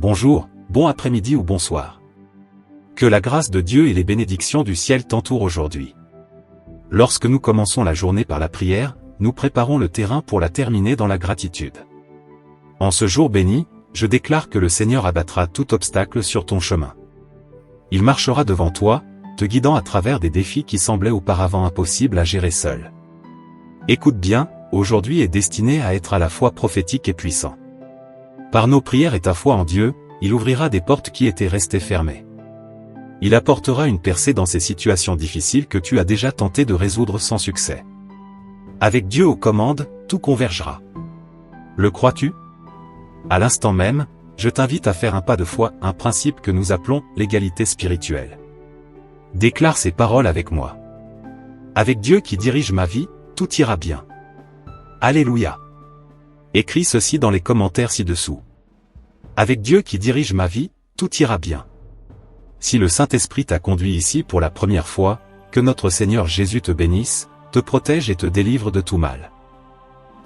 bonjour, bon après-midi ou bonsoir. Que la grâce de Dieu et les bénédictions du ciel t'entourent aujourd'hui. Lorsque nous commençons la journée par la prière, nous préparons le terrain pour la terminer dans la gratitude. En ce jour béni, je déclare que le Seigneur abattra tout obstacle sur ton chemin. Il marchera devant toi, te guidant à travers des défis qui semblaient auparavant impossibles à gérer seul. Écoute bien, aujourd'hui est destiné à être à la fois prophétique et puissant. Par nos prières et ta foi en Dieu, il ouvrira des portes qui étaient restées fermées. Il apportera une percée dans ces situations difficiles que tu as déjà tenté de résoudre sans succès. Avec Dieu aux commandes, tout convergera. Le crois-tu? À l'instant même, je t'invite à faire un pas de foi, un principe que nous appelons l'égalité spirituelle. Déclare ces paroles avec moi. Avec Dieu qui dirige ma vie, tout ira bien. Alléluia. Écris ceci dans les commentaires ci-dessous. Avec Dieu qui dirige ma vie, tout ira bien. Si le Saint-Esprit t'a conduit ici pour la première fois, que notre Seigneur Jésus te bénisse, te protège et te délivre de tout mal.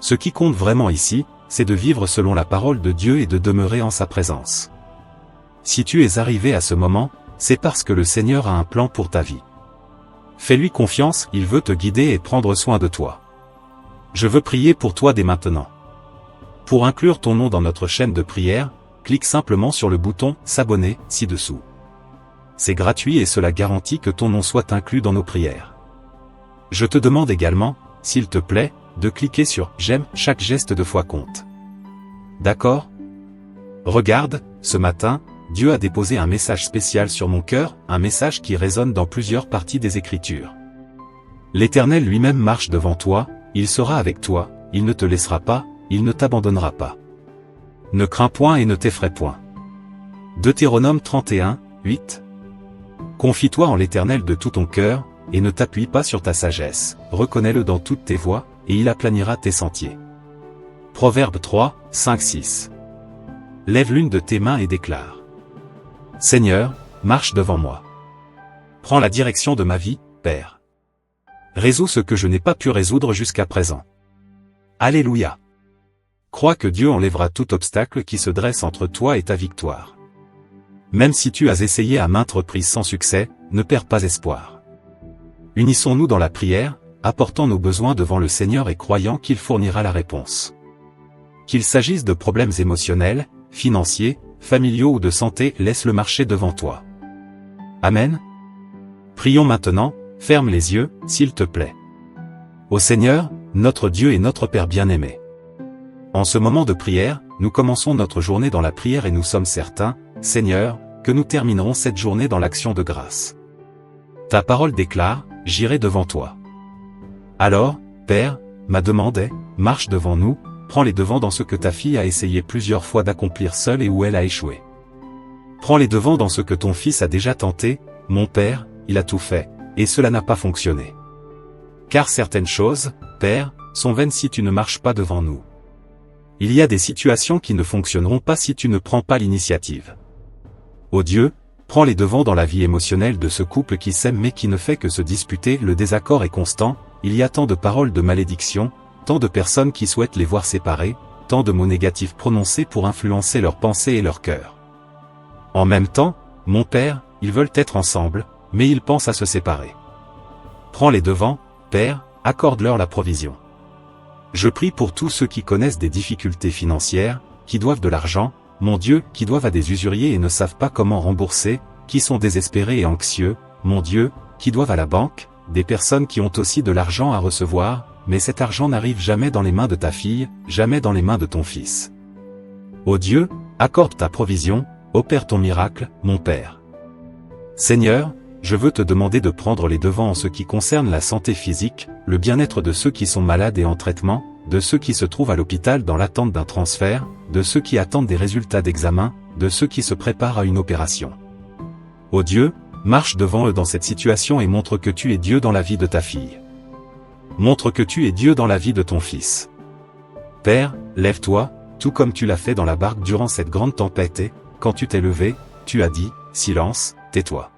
Ce qui compte vraiment ici, c'est de vivre selon la parole de Dieu et de demeurer en sa présence. Si tu es arrivé à ce moment, c'est parce que le Seigneur a un plan pour ta vie. Fais-lui confiance, il veut te guider et prendre soin de toi. Je veux prier pour toi dès maintenant. Pour inclure ton nom dans notre chaîne de prière, clique simplement sur le bouton « S'abonner » ci-dessous. C'est gratuit et cela garantit que ton nom soit inclus dans nos prières. Je te demande également, s'il te plaît, de cliquer sur « J'aime », chaque geste de foi compte. D'accord? Regarde, ce matin, Dieu a déposé un message spécial sur mon cœur, un message qui résonne dans plusieurs parties des Écritures. L'Éternel lui-même marche devant toi, il sera avec toi, il ne te laissera pas, il ne t'abandonnera pas. Ne crains point et ne t'effraie point. Deutéronome 31, 8. Confie-toi en l'Éternel de tout ton cœur, et ne t'appuie pas sur ta sagesse, reconnais-le dans toutes tes voies, et il aplanira tes sentiers. Proverbe 3, 5, 6. Lève l'une de tes mains et déclare. Seigneur, marche devant moi. Prends la direction de ma vie, Père. Résous ce que je n'ai pas pu résoudre jusqu'à présent. Alléluia. Crois que Dieu enlèvera tout obstacle qui se dresse entre toi et ta victoire. Même si tu as essayé à maintes reprises sans succès, ne perds pas espoir. Unissons-nous dans la prière, apportant nos besoins devant le Seigneur et croyant qu'il fournira la réponse. Qu'il s'agisse de problèmes émotionnels, financiers, familiaux ou de santé, laisse-le marcher devant toi. Amen. Prions maintenant, ferme les yeux, s'il te plaît. Ô Seigneur, notre Dieu et notre Père bien-aimé. En ce moment de prière, nous commençons notre journée dans la prière et nous sommes certains, Seigneur, que nous terminerons cette journée dans l'action de grâce. Ta parole déclare, j'irai devant toi. Alors, Père, ma demande est, marche devant nous, prends les devants dans ce que ta fille a essayé plusieurs fois d'accomplir seule et où elle a échoué. Prends les devants dans ce que ton fils a déjà tenté, mon Père, il a tout fait, et cela n'a pas fonctionné. Car certaines choses, Père, sont vaines si tu ne marches pas devant nous. Il y a des situations qui ne fonctionneront pas si tu ne prends pas l'initiative. Ô Dieu, prends les devants dans la vie émotionnelle de ce couple qui s'aime mais qui ne fait que se disputer, le désaccord est constant, il y a tant de paroles de malédiction, tant de personnes qui souhaitent les voir séparés, tant de mots négatifs prononcés pour influencer leurs pensées et leur cœur. En même temps, mon Père, ils veulent être ensemble, mais ils pensent à se séparer. Prends les devants, Père, accorde-leur la provision. Je prie pour tous ceux qui connaissent des difficultés financières, qui doivent de l'argent, mon Dieu, qui doivent à des usuriers et ne savent pas comment rembourser, qui sont désespérés et anxieux, mon Dieu, qui doivent à la banque, des personnes qui ont aussi de l'argent à recevoir, mais cet argent n'arrive jamais dans les mains de ta fille, jamais dans les mains de ton fils. Ô Dieu, accorde ta provision, opère ton miracle, mon Père. Seigneur, je veux te demander de prendre les devants en ce qui concerne la santé physique, le bien-être de ceux qui sont malades et en traitement, de ceux qui se trouvent à l'hôpital dans l'attente d'un transfert, de ceux qui attendent des résultats d'examen, de ceux qui se préparent à une opération. Ô Dieu, marche devant eux dans cette situation et montre que tu es Dieu dans la vie de ta fille. Montre que tu es Dieu dans la vie de ton fils. Père, lève-toi, tout comme tu l'as fait dans la barque durant cette grande tempête et, quand tu t'es levé, tu as dit, silence, tais-toi.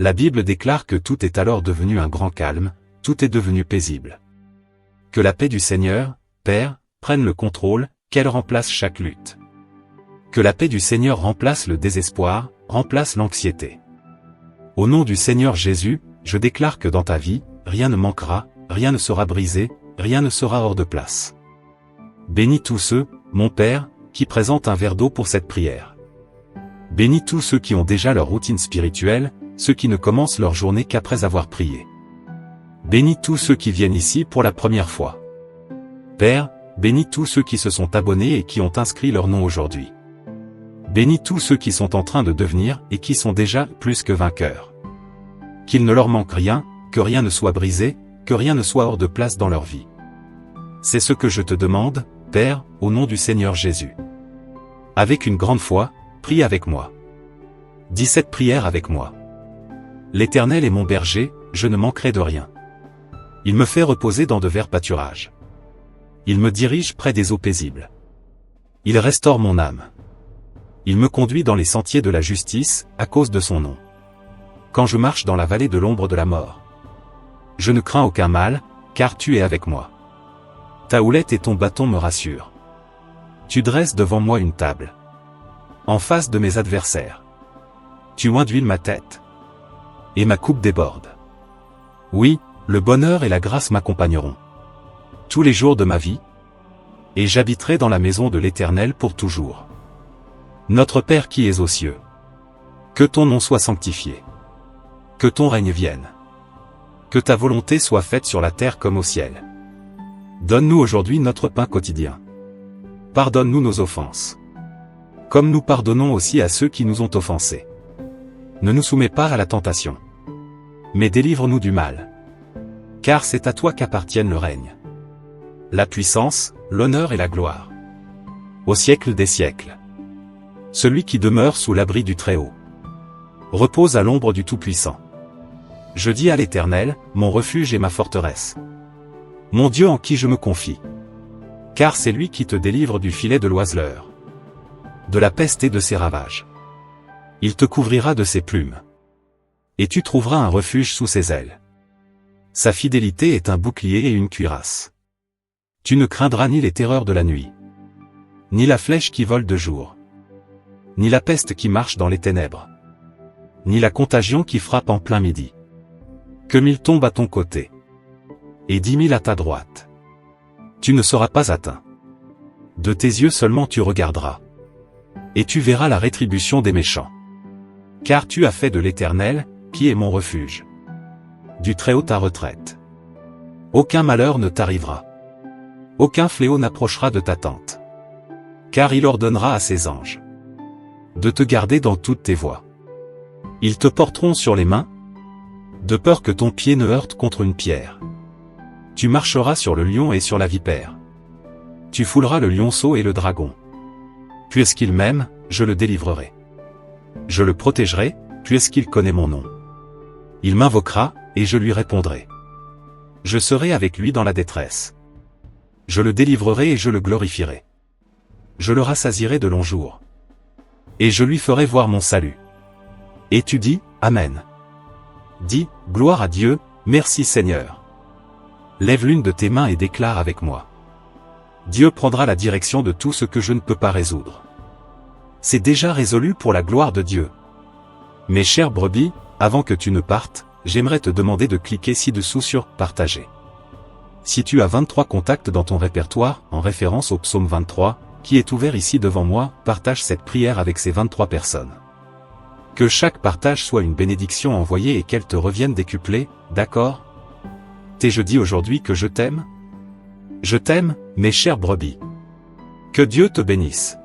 La Bible déclare que tout est alors devenu un grand calme, tout est devenu paisible. Que la paix du Seigneur, Père, prenne le contrôle, qu'elle remplace chaque lutte. Que la paix du Seigneur remplace le désespoir, remplace l'anxiété. Au nom du Seigneur Jésus, je déclare que dans ta vie, rien ne manquera, rien ne sera brisé, rien ne sera hors de place. Bénis tous ceux, mon Père, qui présentent un verre d'eau pour cette prière. Bénis tous ceux qui ont déjà leur routine spirituelle, ceux qui ne commencent leur journée qu'après avoir prié. Bénis tous ceux qui viennent ici pour la première fois. Père, bénis tous ceux qui se sont abonnés et qui ont inscrit leur nom aujourd'hui. Bénis tous ceux qui sont en train de devenir et qui sont déjà plus que vainqueurs. Qu'il ne leur manque rien, que rien ne soit brisé, que rien ne soit hors de place dans leur vie. C'est ce que je te demande, Père, au nom du Seigneur Jésus. Avec une grande foi, prie avec moi. Dis cette prière avec moi. L'Éternel est mon berger, je ne manquerai de rien. Il me fait reposer dans de verts pâturages. Il me dirige près des eaux paisibles. Il restaure mon âme. Il me conduit dans les sentiers de la justice, à cause de son nom. Quand je marche dans la vallée de l'ombre de la mort, je ne crains aucun mal, car tu es avec moi. Ta houlette et ton bâton me rassurent. Tu dresses devant moi une table, en face de mes adversaires. Tu oins d'huile ma tête, et ma coupe déborde. Oui, le bonheur et la grâce m'accompagneront tous les jours de ma vie, et j'habiterai dans la maison de l'Éternel pour toujours. Notre Père qui es aux cieux, que ton nom soit sanctifié. Que ton règne vienne. Que ta volonté soit faite sur la terre comme au ciel. Donne-nous aujourd'hui notre pain quotidien. Pardonne-nous nos offenses, comme nous pardonnons aussi à ceux qui nous ont offensés. Ne nous soumets pas à la tentation, mais délivre-nous du mal. Car c'est à toi qu'appartiennent le règne, la puissance, l'honneur et la gloire, au siècle des siècles. Celui qui demeure sous l'abri du Très-Haut repose à l'ombre du Tout-Puissant. Je dis à l'Éternel, mon refuge et ma forteresse, mon Dieu en qui je me confie. Car c'est lui qui te délivre du filet de l'oiseleur, de la peste et de ses ravages. Il te couvrira de ses plumes, et tu trouveras un refuge sous ses ailes. Sa fidélité est un bouclier et une cuirasse. Tu ne craindras ni les terreurs de la nuit, ni la flèche qui vole de jour, ni la peste qui marche dans les ténèbres, ni la contagion qui frappe en plein midi. Que 1000 tombent à ton côté, et 10 000 à ta droite, tu ne seras pas atteint. De tes yeux seulement tu regarderas, et tu verras la rétribution des méchants. Car tu as fait de l'Éternel, qui est mon refuge, du Très-Haut ta retraite. Aucun malheur ne t'arrivera. Aucun fléau n'approchera de ta tente. Car il ordonnera à ses anges de te garder dans toutes tes voies. Ils te porteront sur les mains, de peur que ton pied ne heurte contre une pierre. Tu marcheras sur le lion et sur la vipère. Tu fouleras le lionceau et le dragon. Puisqu'il m'aime, je le délivrerai. Je le protégerai, puisqu'il connaît mon nom. Il m'invoquera, et je lui répondrai. Je serai avec lui dans la détresse. Je le délivrerai et je le glorifierai. Je le rassasierai de longs jours. Et je lui ferai voir mon salut. Et tu dis, Amen. Dis, gloire à Dieu, merci Seigneur. Lève l'une de tes mains et déclare avec moi. Dieu prendra la direction de tout ce que je ne peux pas résoudre. C'est déjà résolu pour la gloire de Dieu. Mes chères brebis, avant que tu ne partes, j'aimerais te demander de cliquer ci-dessous sur « Partager ». Si tu as 23 contacts dans ton répertoire, en référence au psaume 23, qui est ouvert ici devant moi, partage cette prière avec ces 23 personnes. Que chaque partage soit une bénédiction envoyée et qu'elle te revienne décuplée, d'accord? Je dis aujourd'hui que je t'aime? Je t'aime, mes chères brebis. Que Dieu te bénisse.